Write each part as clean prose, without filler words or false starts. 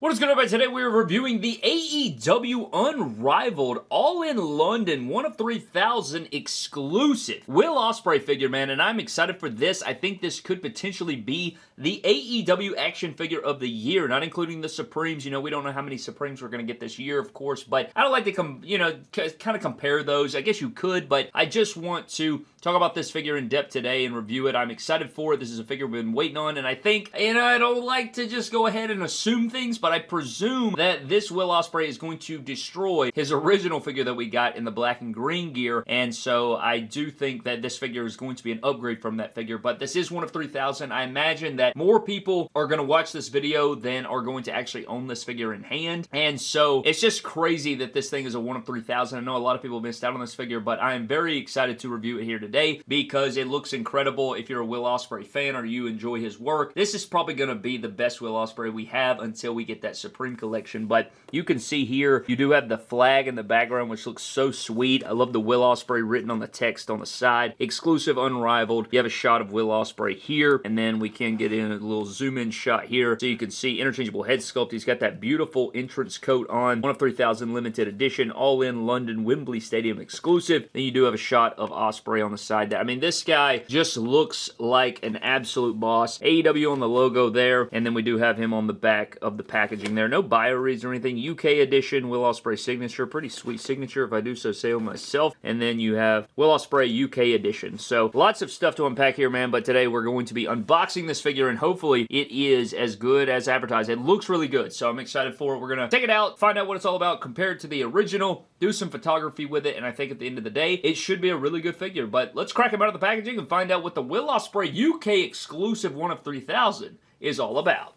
What is going on, everybody? Today we are reviewing the AEW Unrivaled All in London 1 of 3,000 exclusive Will Ospreay figure, man, and I'm excited for this. I think this could potentially be the AEW action figure of the year, not including the Supremes. You know, we don't know how many Supremes we're going to get this year, of course, but I don't like to kind of compare those. I guess you could, but I just want to talk about this figure in depth today and review it. I'm excited for it. This is a figure we've been waiting on, and I think, I don't like to just go ahead and assume things, but I presume that this Will Ospreay is going to destroy his original figure that we got in the black and green gear, and so I do think that this figure is going to be an upgrade from that figure, but this is 1 of 3,000. I imagine that more people are going to watch this video than are going to actually own this figure in hand, and so it's just crazy that this thing is a 1 of 3,000. I know a lot of people missed out on this figure, but I am very excited to review it here today because it looks incredible. If you're a Will Ospreay fan or you enjoy his work, this is probably going to be the best Will Ospreay we have until we get that Supreme collection. But you can see here, you do have the flag in the background, which looks so sweet. I love the Will Ospreay written on the text on the side. Exclusive Unrivaled. You have a shot of Will Ospreay here, and then we can get in a little zoom in shot here so you can see interchangeable head sculpt. He's got that beautiful entrance coat on. 1 of 3,000 limited edition, all in London Wembley Stadium exclusive. Then you do have a shot of Ospreay on the side there. I mean, this guy just looks like an absolute boss. AEW on the logo there, and then we do have him on the back of the packaging there. No bio reads or anything. UK edition, Will Ospreay signature. Pretty sweet signature if I do so say myself. And then you have Will Ospreay UK edition. So lots of stuff to unpack here, man, but today we're going to be unboxing this figure, and hopefully it is as good as advertised. It looks really good, so I'm excited for it. We're going to take it out, find out what it's all about compared to the original, do some photography with it, and I think at the end of the day, it should be a really good figure. But let's crack him out of the packaging and find out what the Will Ospreay UK exclusive 1 of 3,000 is all about.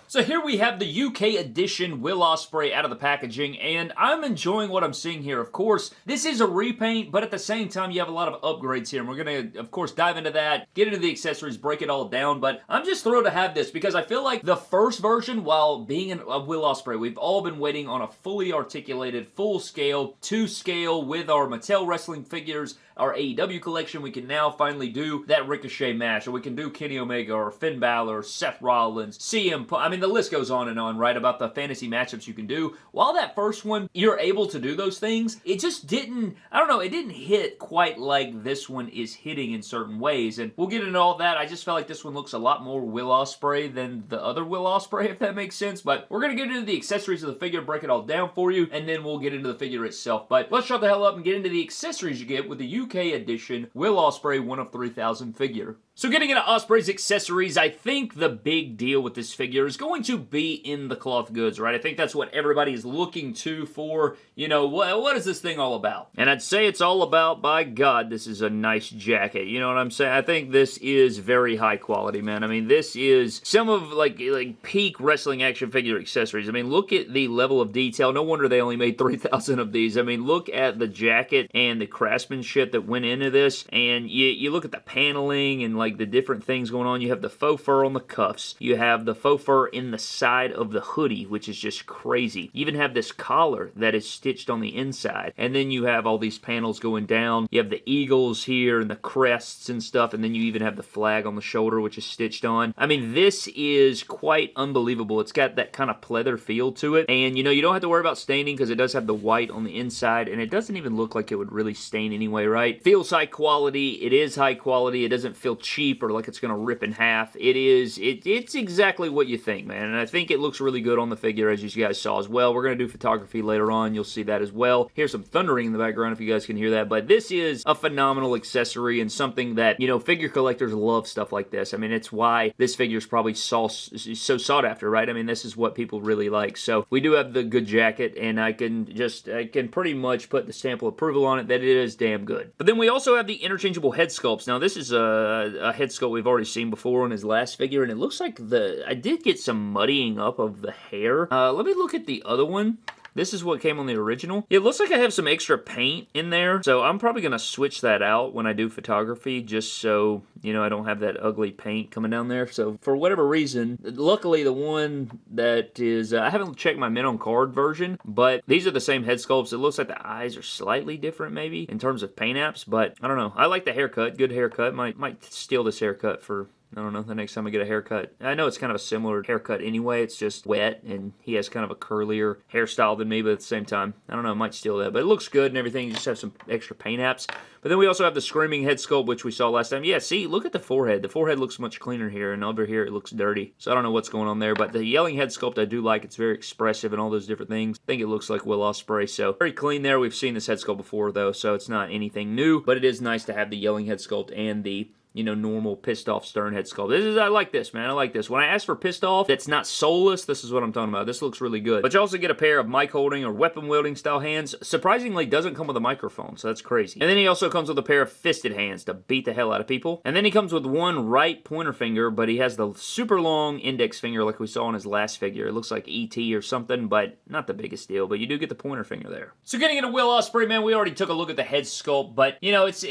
So here we have the UK edition Will Ospreay out of the packaging, and I'm enjoying what I'm seeing here. Of course, this is a repaint, but at the same time, you have a lot of upgrades here, and we're going to, of course, dive into that, get into the accessories, break it all down, but I'm just thrilled to have this because I feel like the first version, while being a Will Ospreay, we've all been waiting on a fully articulated, full-scale, to-scale with our Mattel wrestling figures, our AEW collection. We can now finally do that Ricochet match, or we can do Kenny Omega, or Finn Balor, Seth Rollins, CM Punk. I mean, the list goes on, right, about the fantasy matchups you can do. While that first one, you're able to do those things, it just didn't, I don't know, it didn't hit quite like this one is hitting in certain ways, and we'll get into all that. I just felt like this one looks a lot more Will Ospreay than the other Will Ospreay, if that makes sense, but we're going to get into the accessories of the figure, break it all down for you, and then we'll get into the figure itself. But let's shut the hell up and get into the accessories you get with the UK edition Will Ospreay 1 of 3,000 figure. So getting into Ospreay's accessories, I think the big deal with this figure is going to be in the cloth goods, right? I think that's what everybody's looking to for, you know, what is this thing all about? And I'd say it's all about, by God, this is a nice jacket. You know what I'm saying? I think this is very high quality, man. I mean, this is some of, like peak wrestling action figure accessories. I mean, look at the level of detail. No wonder they only made 3,000 of these. I mean, look at the jacket and the craftsmanship that went into this, and you look at the paneling and, like, the different things going on. You have the faux fur on the cuffs. You have the faux fur in the side of the hoodie, which is just crazy. You even have this collar that is stitched on the inside. And then you have all these panels going down. You have the eagles here and the crests and stuff. And then you even have the flag on the shoulder, which is stitched on. I mean, this is quite unbelievable. It's got that kind of pleather feel to it. And, you know, you don't have to worry about staining because it does have the white on the inside. And it doesn't even look like it would really stain anyway, right? Feels high quality. It is high quality. It doesn't feel cheap or like it's going to rip in half. It's exactly what you think, man, and I think it looks really good on the figure, as you guys saw as well. We're going to do photography later on. You'll see that as well. Here's some thundering in the background if you guys can hear that, but this is a phenomenal accessory and something that, you know, figure collectors love stuff like this. I mean, it's why this figure is probably so sought after, right? I mean, this is what people really like. So we do have the good jacket, and I can pretty much put the stamp of approval on it that it is damn good. But then we also have the interchangeable head sculpts. Now, this is a head sculpt we've already seen before on his last figure, and it looks like I did get some muddying up of the hair. Let me look at the other one. This is what came on the original. It looks like I have some extra paint in there, so I'm probably going to switch that out when I do photography, just so, you know, I don't have that ugly paint coming down there. So for whatever reason, luckily the one that is, I haven't checked my mint on card version, but these are the same head sculpts. It looks like the eyes are slightly different maybe in terms of paint apps, but I don't know. I like the haircut. Good haircut. Might steal this haircut for I don't know, the next time I get a haircut. I know it's kind of a similar haircut anyway. It's just wet, and he has kind of a curlier hairstyle than me, but at the same time, I don't know, I might steal that. But it looks good and everything. You just have some extra paint apps. But then we also have the Screaming head sculpt, which we saw last time. Yeah, see, look at the forehead. The forehead looks much cleaner here, and over here it looks dirty. So I don't know what's going on there. But the Yelling head sculpt I do like. It's very expressive and all those different things. I think it looks like Will Ospreay. So very clean there. We've seen this head sculpt before, though, so it's not anything new. But it is nice to have the Yelling head sculpt and the normal pissed off Stern head sculpt. I like this, man. I like this. When I ask for pissed off that's not soulless, this is what I'm talking about. This looks really good. But you also get a pair of mic holding or weapon wielding style hands. Surprisingly, doesn't come with a microphone, so that's crazy. And then he also comes with a pair of fisted hands to beat the hell out of people. And then he comes with one right pointer finger, but he has the super long index finger like we saw in his last figure. It looks like E.T. or something, but not the biggest deal. But you do get the pointer finger there. So getting into Will Ospreay, man, we already took a look at the head sculpt, but, it's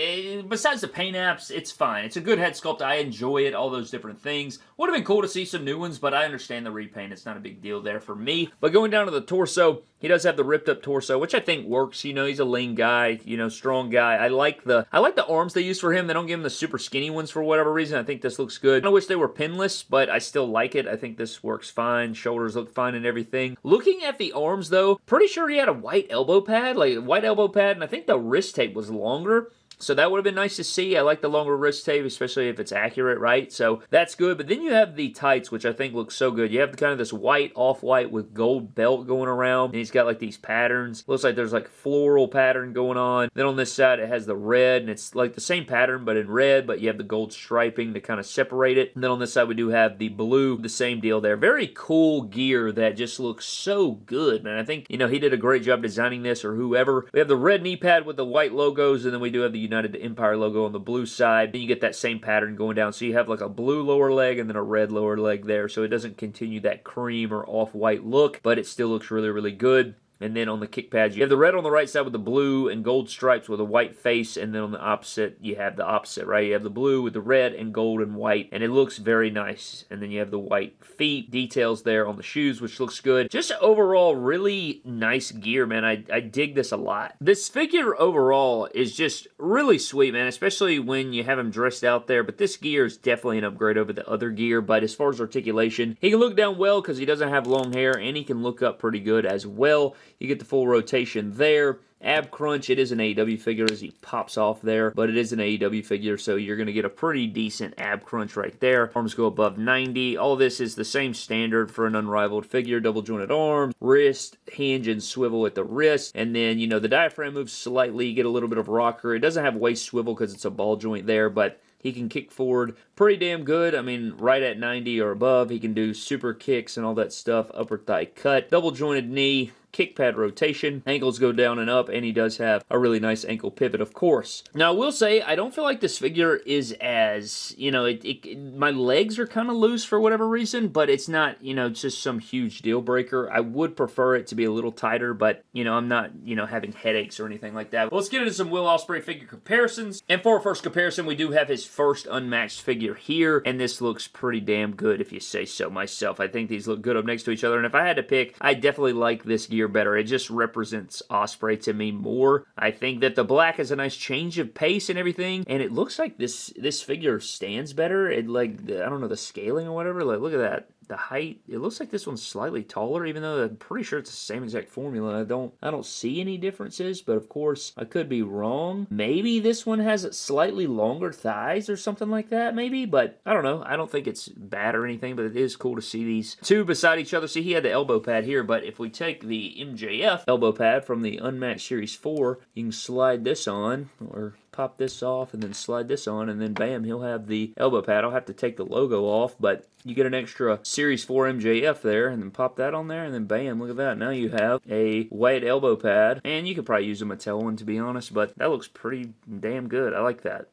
besides the paint apps, it's fine. It's a good head sculpt. I enjoy it, all those different things. Would have been cool to see some new ones, but I understand the repaint. It's not a big deal there for me. But going down to the torso, he does have the ripped up torso, which I think works. He's a lean guy, strong guy. I like the arms they use for him. They don't give him the super skinny ones for whatever reason. I think this looks good. I wish they were pinless, but I still like it. I think this works fine. Shoulders look fine and everything. Looking at the arms, though, pretty sure he had a white elbow pad, and I think the wrist tape was longer. So that would have been nice to see. I like the longer wrist tape, especially if it's accurate, right? So that's good. But then you have the tights, which I think look so good. You have kind of this white, off-white with gold belt going around. And he's got like these patterns. Looks like there's like floral pattern going on. Then on this side, it has the red. And it's like the same pattern, but in red. But you have the gold striping to kind of separate it. And then on this side, we do have the blue. The same deal there. Very cool gear that just looks so good, man. I think, he did a great job designing this or whoever. We have the red knee pad with the white logos. And then we do have the United Empire logo on the blue side. Then you get that same pattern going down. So you have like a blue lower leg and then a red lower leg there. So it doesn't continue that cream or off-white look, but it still looks really, really good. And then on the kick pads, you have the red on the right side with the blue and gold stripes with a white face. And then on the opposite, you have the opposite, right? You have the blue with the red and gold and white. And it looks very nice. And then you have the white feet details there on the shoes, which looks good. Just overall, really nice gear, man. I dig this a lot. This figure overall is just really sweet, man, especially when you have him dressed out there. But this gear is definitely an upgrade over the other gear. But as far as articulation, he can look down well because he doesn't have long hair. And he can look up pretty good as well. You get the full rotation there. Ab crunch, it is an AEW figure as he pops off there, but it is an AEW figure, so you're going to get a pretty decent ab crunch right there. Arms go above 90. All this is the same standard for an Unrivaled figure. Double jointed arms, wrist, hinge, and swivel at the wrist. And then, the diaphragm moves slightly. You get a little bit of rocker. It doesn't have waist swivel because it's a ball joint there, but he can kick forward pretty damn good. I mean, right at 90 or above. He can do super kicks and all that stuff. Upper thigh cut, double jointed knee, kick pad rotation, ankles go down and up, and he does have a really nice ankle pivot, of course. Now, I will say, I don't feel like this figure is as, my legs are kind of loose for whatever reason, but it's not, it's just some huge deal breaker. I would prefer it to be a little tighter, but, I'm not, having headaches or anything like that. But let's get into some Will Ospreay figure comparisons. And for our first comparison, we do have his first unmatched figure here, and this looks pretty damn good, if you say so myself. I think these look good up next to each other, and if I had to pick, I definitely like this gear better. It just represents Ospreay to me more. I think that the black is a nice change of pace and everything, and it looks like this figure stands better. It I don't know, the scaling or whatever. Look at that. The height, it looks like this one's slightly taller, even though I'm pretty sure it's the same exact formula. I don't see any differences, but of course, I could be wrong. Maybe this one has slightly longer thighs or something like that, maybe, but I don't know. I don't think it's bad or anything, but it is cool to see these two beside each other. See, he had the elbow pad here, but if we take the MJF elbow pad from the Unmatched Series 4, you can slide this on, or pop this off and then slide this on, and then bam, he'll have the elbow pad. I'll have to take the logo off, but you get an extra Series 4 MJF there, and then pop that on there, and then bam, look at that. Now you have a white elbow pad, and you could probably use a Mattel one, to be honest, but that looks pretty damn good. I like that.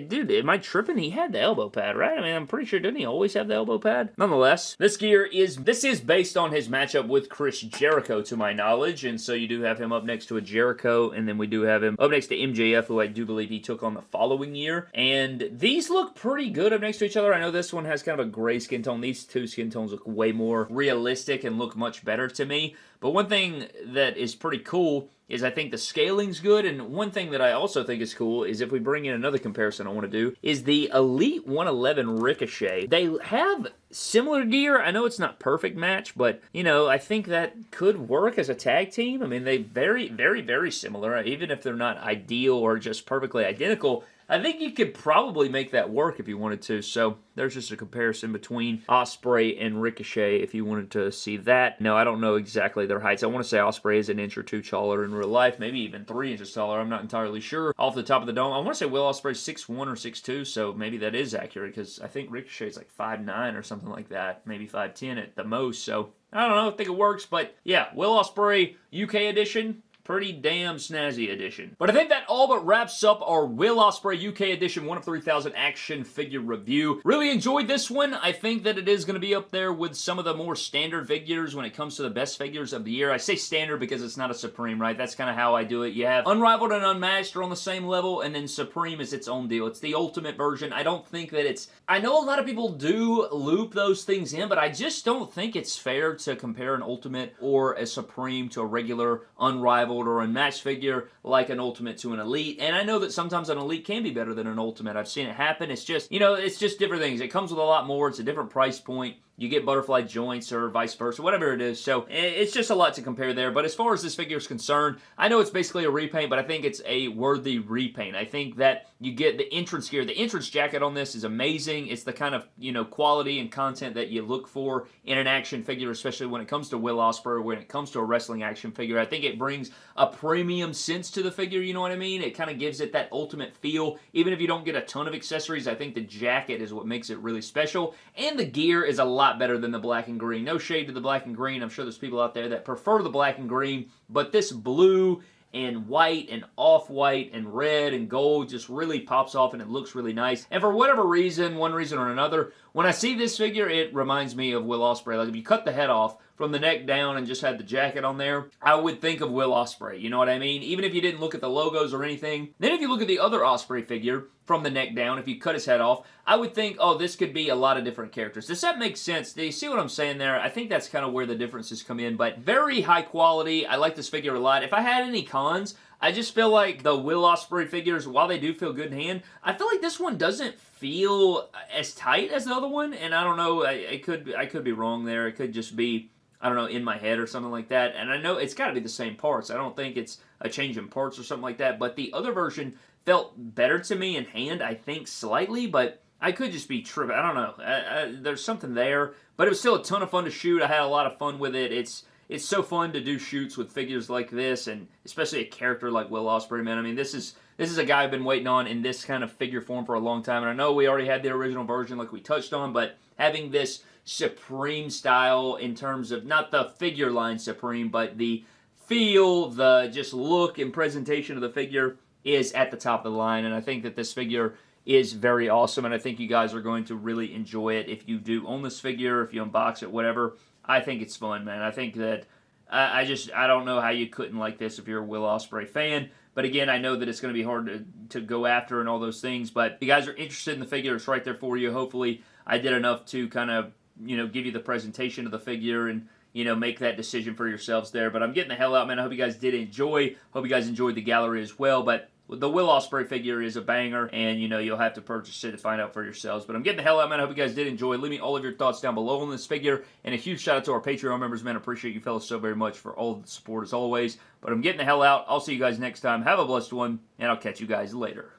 Dude, am I tripping? He had the elbow pad, right? I mean, I'm pretty sure, didn't he always have the elbow pad? Nonetheless, this is based on his matchup with Chris Jericho, to my knowledge, and so you do have him up next to a Jericho, and then we do have him up next to MJF, who I do believe he took on the following year, and these look pretty good up next to each other. I know this one has kind of a gray skin tone. These two skin tones look way more realistic and look much better to me, but one thing that is pretty cool is I think the scaling's good, and one thing that I also think is cool is if we bring in another comparison I want to do, is the Elite 111 Ricochet. They have similar gear. I know it's not perfect match, but, you know, I think that could work as a tag team. I mean, they very similar, even if they're not ideal or just perfectly identical. I think you could probably make that work if you wanted to. So there's just a comparison between Ospreay and Ricochet if you wanted to see that. No, I don't know exactly their heights. I want to say Ospreay is an inch or two taller in real life, maybe even 3 inches taller. I'm not entirely sure. Off the top of the dome, I want to say Will Ospreay's 6'1 or 6'2, so maybe that is accurate because I think Ricochet's like 5'9 or something like that, maybe 5'10 at the most. So I don't know. I think it works, but yeah, Will Ospreay UK edition. Pretty damn snazzy edition. But I think that all but wraps up our Will Ospreay UK edition 1 of 3,000 action figure review. Really enjoyed this one. I think that it is going to be up there with some of the more standard figures when it comes to the best figures of the year. I say standard because it's not a Supreme, right? That's kind of how I do it. You have Unrivaled and Unmatched are on the same level, and then Supreme is its own deal. It's the ultimate version. I don't think that it's... I know a lot of people do loop those things in, but I just don't think it's fair to compare an Ultimate or a Supreme to a regular Unrivaled or Unmatched figure like an Ultimate to an Elite. And I know that sometimes an Elite can be better than an Ultimate. I've seen it happen. It's just, you know, it's just different things. It comes with a lot more. It's a different price point. You get butterfly joints or vice versa, whatever it is. So it's just a lot to compare there. But as far as this figure is concerned, I know it's basically a repaint, but I think it's a worthy repaint. I think that you get the entrance gear. The entrance jacket on this is amazing. It's the kind of, you know, quality and content that you look for in an action figure, especially when it comes to Will Ospreay, when it comes to a wrestling action figure. I think it brings a premium sense to the figure, you know what I mean? It kind of gives it that ultimate feel. Even if you don't get a ton of accessories, I think the jacket is what makes it really special. And the gear is a lot better than the black and green. No shade to the black and green. I'm sure there's people out there that prefer the black and green, but this blue and white and off-white and red and gold just really pops off and it looks really nice. And for whatever reason, one reason or another, when I see this figure, it reminds me of Will Ospreay. Like if you cut the head off from the neck down and just had the jacket on there, I would think of Will Ospreay. You know what I mean? Even if you didn't look at the logos or anything. Then if you look at the other Ospreay figure from the neck down, if you cut his head off, I would think, oh, this could be a lot of different characters. Does that make sense? Do you see what I'm saying there? I think that's kind of where the differences come in, but very high quality. I like this figure a lot. If I had any cons, I just feel like the Will Ospreay figures, while they do feel good in hand, I feel like this one doesn't feel as tight as the other one, and I don't know, I could be wrong there. It could just be, I don't know, in my head or something like that, and I know it's got to be the same parts. I don't think it's a change in parts or something like that, but the other version felt better to me in hand, I think, slightly, but I could just be tripping. I don't know. There's something there, but it was still a ton of fun to shoot. I had a lot of fun with it. It's so fun to do shoots with figures like this, and especially a character like Will Ospreay, man. I mean, this is a guy I've been waiting on in this kind of figure form for a long time, and I know we already had the original version like we touched on, but having this Supreme style in terms of, not the figure line Supreme, but the feel, the just look and presentation of the figure is at the top of the line, and I think that this figure is very awesome, and I think you guys are going to really enjoy it if you do own this figure, if you unbox it, whatever. I think it's fun, man. I think that I don't know how you couldn't like this if you're a Will Ospreay fan. But again, I know that it's going to be hard to go after and all those things. But if you guys are interested in the figure, it's right there for you. Hopefully, I did enough to kind of, you know, give you the presentation of the figure and, you know, make that decision for yourselves there. But I'm getting the hell out, man. I hope you guys did enjoy. Hope you guys enjoyed the gallery as well. But the Will Ospreay figure is a banger, and, you know, you'll have to purchase it to find out for yourselves. But I'm getting the hell out, man. I hope you guys did enjoy. Leave me all of your thoughts down below on this figure. And a huge shout out to our Patreon members, man. I appreciate you fellas so very much for all of the support as always. But I'm getting the hell out. I'll see you guys next time. Have a blessed one, and I'll catch you guys later.